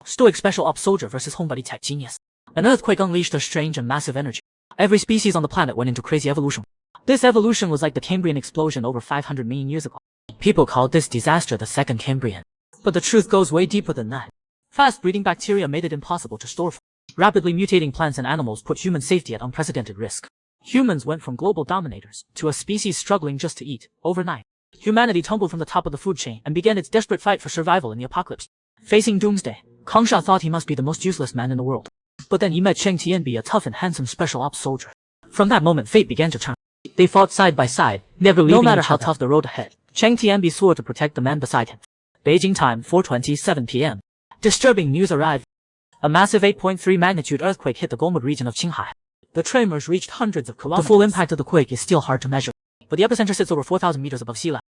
stoic special ops soldier versus homebody tech genius. An earthquake unleashed a strange and massive energy. Every species on the planet went into crazy evolution. This evolution was like the Cambrian explosion over 500 million years ago. People called this disaster the Second Cambrian. But the truth goes way deeper than that. Fast-breeding bacteria made it impossible to store food. Rapidly mutating plants and animals put human safety at unprecedented risk. Humans went from global dominators to a species struggling just to eat, overnight. Humanity tumbled from the top of the food chain and began its desperate fight for survival in the apocalypse. Facing doomsday, Kangsha thought he must be the most useless man in the world. But then he met Cheng Tianbi, a tough and handsome special ops soldier. From that moment, fate began to turn. They fought side by side, never leaving each other. No matter how tough the road ahead, Cheng Tianbi swore to protect the man beside him. Beijing time, 4:27 p.m. Disturbing news arrived. A massive 8.3 magnitude earthquake hit the Golmud region of Qinghai. The tremors reached hundreds of kilometers. The full impact of the quake is still hard to measure, but the epicenter sits over 4,000 meters above sea level.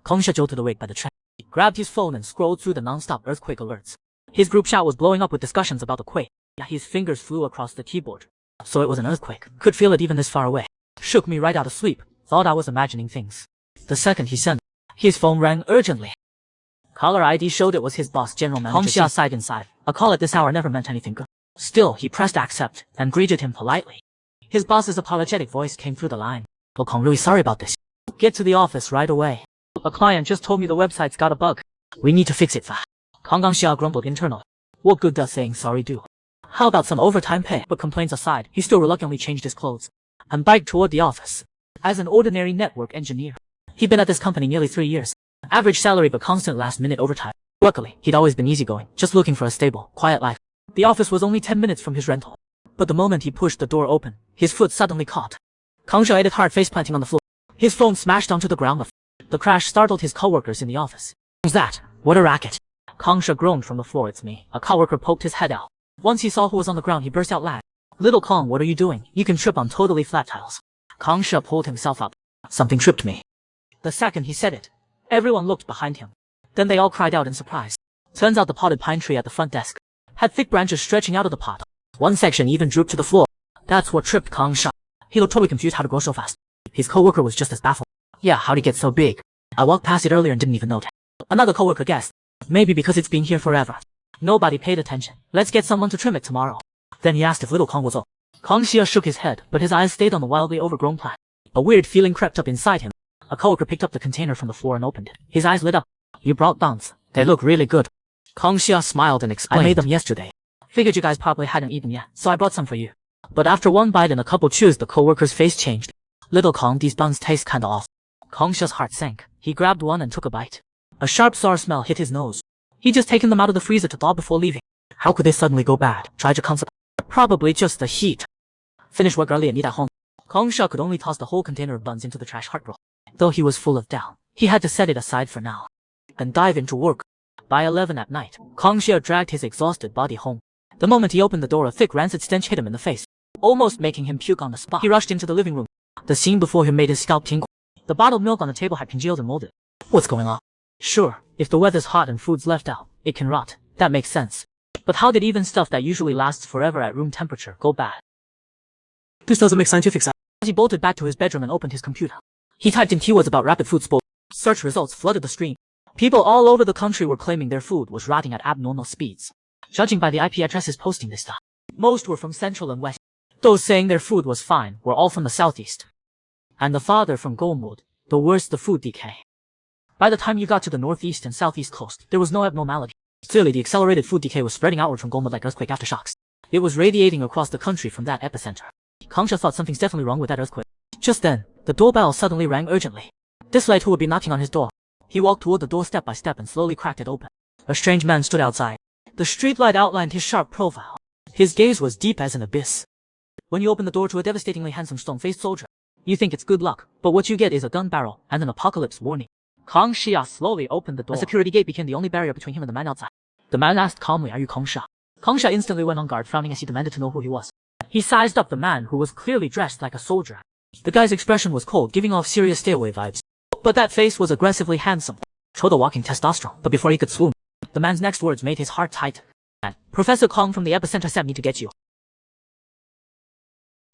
Kangsha jolted awake by the tremor. He grabbed his phone and scrolled through the non-stop earthquake alerts. His group chat was blowing up with discussions about the quake. His fingers flew across the keyboard. So it was an earthquake. Could feel it even this far away. Shook me right out of sleep. Thought I was imagining things. The second he sent, his phone rang urgently. Caller ID showed it was his boss, General Manager. Kangsha sighed inside. A call at this hour never meant anything good. Still, he pressed accept and greeted him politely. His boss's apologetic voice came through the line. Look, I'm really sorry about this. Get to the office right away. A client just told me the website's got a bug. We need to fix it fast. Kang Xia grumbled internally. What good does saying sorry do? How about some overtime pay? But complaints aside, he still reluctantly changed his clothes and biked toward the office. As an ordinary network engineer, he'd been at this company nearly 3 years. Average salary but constant last-minute overtime. Luckily, he'd always been easygoing, just looking for a stable, quiet life. The office was only 10 minutes from his rental. But the moment he pushed the door open, his foot suddenly caught. Kangsha ate it hard, face-planting on the floor. His phone smashed onto the ground. The crash startled his coworkers in the office. What's that? What a racket. Kangsha groaned from the floor. It's me. A coworker poked his head out. Once he saw who was on the ground, he burst out laughing. Little Kong, what are you doing? You can trip on totally flat tiles. Kangsha pulled himself up. Something tripped me. The second he said it, everyone looked behind him. Then they all cried out in surprise. Turns out the potted pine tree at the front desk had thick branches stretching out of the pot. One section even drooped to the floor. That's what tripped Kangsha. He looked totally confused how to grow so fast. His coworker was just as baffled. Yeah, how'd it get so big? I walked past it earlier and didn't even notice. Another coworker guessed. Maybe because it's been here forever. Nobody paid attention. Let's get someone to trim it tomorrow. Then he asked if little Kong was old. Kangsha shook his head, but his eyes stayed on the wildly overgrown plant. A weird feeling crept up inside him. A coworker picked up the container from the floor and opened it. His eyes lit up. You brought buns. They look really good. Kangsha smiled and explained. I made them yesterday. Figured you guys probably hadn't eaten yet, so I brought some for you. But after one bite and a couple chews, the coworker's face changed. Little Kong, these buns taste kinda off. Kangsha's heart sank. He grabbed one and took a bite. A sharp sour smell hit his nose. He'd just taken them out of the freezer to thaw before leaving. How could they suddenly go bad? Tried to concept. Probably just the heat. Finish work early and eat at home. Kangsha could only toss the whole container of buns into the trash heartbroken. Though he was full of doubt, he had to set it aside for now and dive into work. By 11 at night, Kangsha dragged his exhausted body home. The moment he opened the door, a thick rancid stench hit him in the face, almost making him puke on the spot. He rushed into the living room. The scene before him made his scalp tingle. The bottled milk on the table had congealed and molded. What's going on? Sure, if the weather's hot and food's left out, it can rot. That makes sense. But how did even stuff that usually lasts forever at room temperature go bad? This doesn't make scientific sense. As he bolted back to his bedroom and opened his computer, he typed in keywords about rapid food spoil. Search results flooded the stream. People all over the country were claiming their food was rotting at abnormal speeds. Judging by the IP addresses posting this stuff, most were from Central and West. Those saying their food was fine were all from the Southeast. And the farther from Golmud, the worse the food decay. By the time you got to the Northeast and Southeast coast, there was no abnormality. Clearly, the accelerated food decay was spreading outward from Golmud like earthquake aftershocks. It was radiating across the country from that epicenter. Kangsha thought something's definitely wrong with that earthquake. Just then, the doorbell suddenly rang urgently. This lad who would be knocking on his door. He walked toward the door step by step and slowly cracked it open. A strange man stood outside. The streetlight outlined his sharp profile. His gaze was deep as an abyss. When you open the door to a devastatingly handsome stone-faced soldier, you think it's good luck, but what you get is a gun barrel and an apocalypse warning. Kangsha slowly opened the door. The security gate became the only barrier between him and the man outside. The man asked calmly, "Are you Kangsha?" Kangsha instantly went on guard, frowning as he demanded to know who he was. He sized up the man, who was clearly dressed like a soldier. The guy's expression was cold, giving off serious stay-away vibes. But that face was aggressively handsome. Showed a walking testosterone. But before he could swoon, the man's next words made his heart tighten. Professor Kong from the epicenter sent me to get you.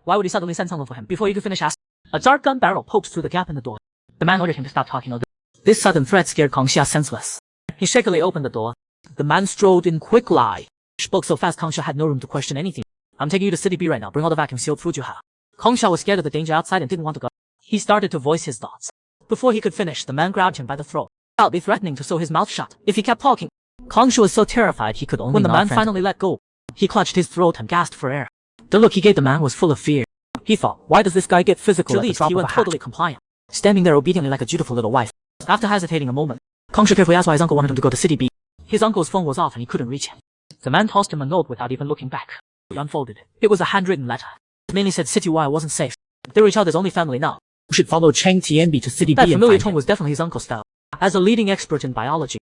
Why would he suddenly send someone for him? Before he could finish asking, a dark gun barrel poked through the gap in the door. The man ordered him to stop talking. This sudden threat scared Kangsha senseless. He shakily opened the door. The man strolled in quickly. Spoke so fast Kangsha had no room to question anything. I'm taking you to City B right now. Bring all the vacuum-sealed food you have. Kangsha was scared of the danger outside and didn't want to go. He started to voice his thoughts. Before he could finish, the man grabbed him by the throat. I'll be threatening to sew his mouth shut if he kept talking. Kangsha was so terrified he could only When the man finally let go, he clutched his throat and gasped for air. The look he gave the man was full of fear. He thought, why does this guy get physical at the drop of a hat? He went totally compliant, standing there obediently like a dutiful little wife. After hesitating a moment, Kangsha carefully asked why his uncle wanted him to go to City B. His uncle's phone was off and he couldn't reach him. The man tossed him a note without even looking back. He unfolded it. It was a handwritten letter. It mainly said City Y wasn't safe. They were each other's only family now. We should follow Chang Tianbi to City B. That familiar tone was definitely his uncle's style. As a leading expert in biology,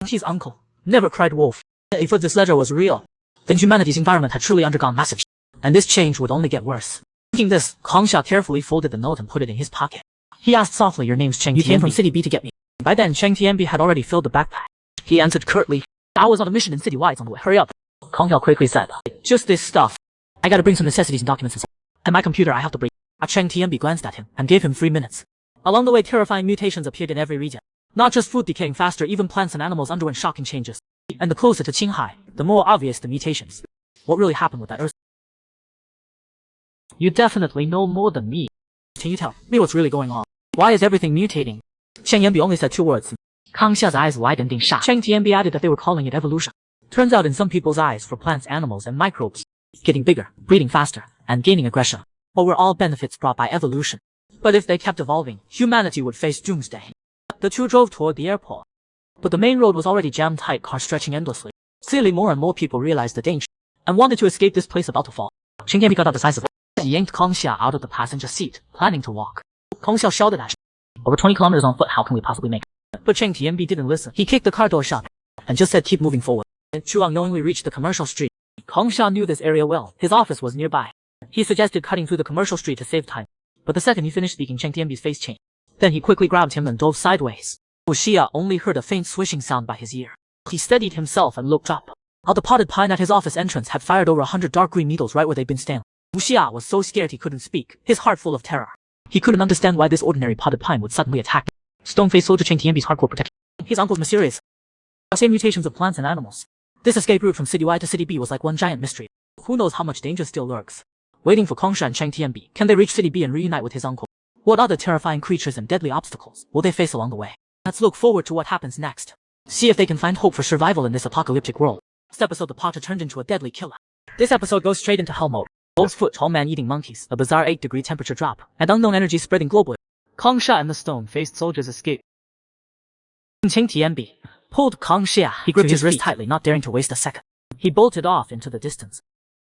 his uncle never cried wolf. If this letter was real, then humanity's environment had truly undergone massive change, and this change would only get worse. Thinking this, Kangsha carefully folded the note and put it in his pocket. He asked softly, your name's Chang Tianbi. You came from City B to get me. By then, Chang Tianbi had already filled the backpack. He answered curtly, I was on a mission in City Y, it's on the way. Hurry up. Kangsha quickly said, just this stuff. I gotta bring some necessities and documents and stuff. And my computer I have to bring. Chang Tianbi glanced at him and gave him 3 minutes. Along the way, terrifying mutations appeared in every region. Not just food decaying faster, even plants and animals underwent shocking changes. And the closer to Qinghai, the more obvious the mutations. What really happened with that Earth? You definitely know more than me. Can you tell me what's really going on? Why is everything mutating? Chang Tianbi only said 2 words. Kangsha's eyes widened in shock. Chang Tianbi added that they were calling it evolution. Turns out in some people's eyes, for plants, animals, and microbes, getting bigger, breeding faster, and gaining aggression, or were all benefits brought by evolution. But if they kept evolving, humanity would face doomsday. The two drove toward the airport. But the main road was already jammed tight, cars stretching endlessly. Clearly more and more people realized the danger, and wanted to escape this place about to fall. Chang Tianbi got out decisively. He yanked Kangsha out of the passenger seat, planning to walk. Kangsha shouted at him. Over 20 kilometers on foot, how can we possibly make it? But Chang Tianbi didn't listen. He kicked the car door shut, and just said keep moving forward. And Chu unknowingly reached the commercial street. Kangsha knew this area well. His office was nearby. He suggested cutting through the commercial street to save time. But the second he finished speaking, Chang Tianbi's face changed. Then he quickly grabbed him and dove sideways. Wuxia only heard a faint swishing sound by his ear. He steadied himself and looked up. How the potted pine at his office entrance had fired over 100 dark green needles right where they'd been standing. Wuxia was so scared he couldn't speak, his heart full of terror. He couldn't understand why this ordinary potted pine would suddenly attack him. Stone-faced soldier Chang Tianbi's hardcore protection. His uncle's mysterious. Same mutations of plants and animals. This escape route from City Y to City B was like one giant mystery. Who knows how much danger still lurks? Waiting for Kangsha and Chang Tianbi, can they reach City B and reunite with his uncle? What other terrifying creatures and deadly obstacles will they face along the way? Let's look forward to what happens next. See if they can find hope for survival in this apocalyptic world. This episode, the Potter turned into a deadly killer. This episode goes straight into hell mode. 12-foot tall man eating monkeys, a bizarre 8-degree temperature drop, and unknown energy spreading globally. Kangsha and the stone-faced soldiers escape. Chang Tianbi pulled Kangsha. He gripped his wrist tightly, not daring to waste a second. He bolted off into the distance.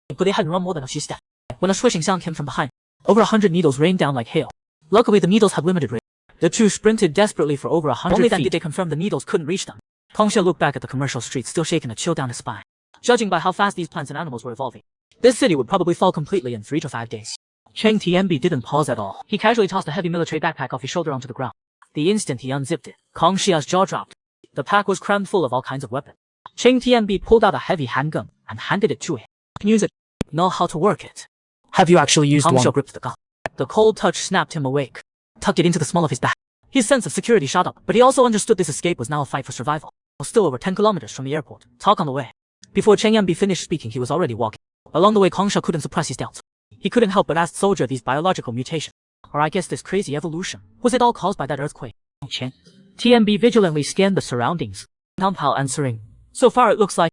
But they hadn't run more than a few steps when a swishing sound came from behind. Over 100 needles rained down like hail. Luckily, the needles had limited range. The two sprinted desperately for over 100 feet. Only then did they confirm the needles couldn't reach them. Kangsha looked back at the commercial street, still shaking a chill down his spine. Judging by how fast these plants and animals were evolving, this city would probably fall completely in 3 to 5 days. Chang Tianbi didn't pause at all. He casually tossed a heavy military backpack off his shoulder onto the ground. The instant he unzipped it, Kangsha's jaw dropped. The pack was crammed full of all kinds of weapons. Chang Tianbi pulled out a heavy handgun and handed it to him. Can you use it? Know how to work it? Have you actually used one? Kangsha gripped the gun. The cold touch snapped him awake. Tucked it into the small of his back. His sense of security shot up, but he also understood this escape was now a fight for survival. Was still over 10 kilometers from the airport. Talk on the way. Before Chang Tianbi finished speaking, he was already walking. Along the way, Kangsha couldn't suppress his doubts. He couldn't help but ask Soldier these biological mutations. Or I guess this crazy evolution. Was it all caused by that earthquake? Chang Tianbi vigilantly scanned the surroundings. Pao answering. So far it looks like